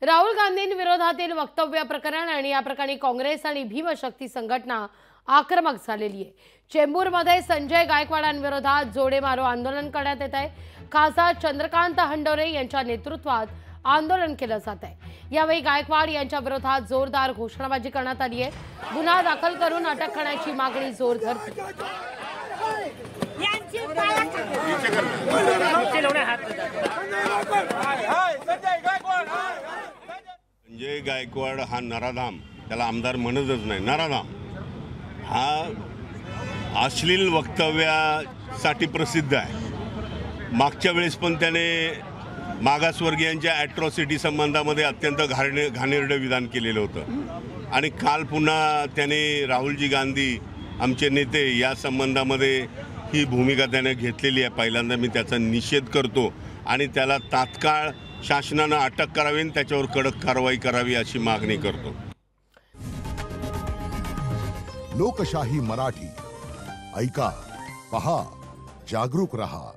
राहुल गांधींविरोधातील वक्तव्य प्रकरण आणि या प्रकरणी काँग्रेस आणि भीमशक्ती संघटना आक्रमक झालेली आहे। चेंबूरमध्ये संजय गायकवाडांविरोधात जोडे मारो आंदोलन करण्यात येत आहे। खासदार चंद्रकांत हंडोरे यांच्या नेतृत्वात आंदोलन केलं जात आहे। यावेळी गायकवाड यांच्या विरोधात जोरदार घोषणाबाजी करण्यात आली आहे। गुन्हा दाखल करून अटक करण्याची मागणी जोर धरते। संजय गायकवाड हा नराधाम, त्याला आमदार म्हणतच नाही, नराधाम हा अश्लील वक्तव्यासाठी प्रसिद्ध आहे। मागच्या वेळेस पण त्याने मागासवर्गीयांच्या ॲट्रॉसिटी संबंधामध्ये अत्यंत घाणेरडं विधान केलेलं होतं आणि काल पुन्हा त्याने राहुलजी गांधी आमचे नेते या संबंधामध्ये ही भूमिका त्याने घेतलेली आहे। पहिल्यांदा मी त्याचा निषेध करतो आणि त्याला तात्काळ शासनानं अटक करावी आणि त्याच्यावर कडक कारवाई करावी अशी मागणी करतो। लोकशाही मराठी ऐका, पहा, जागरूक रहा।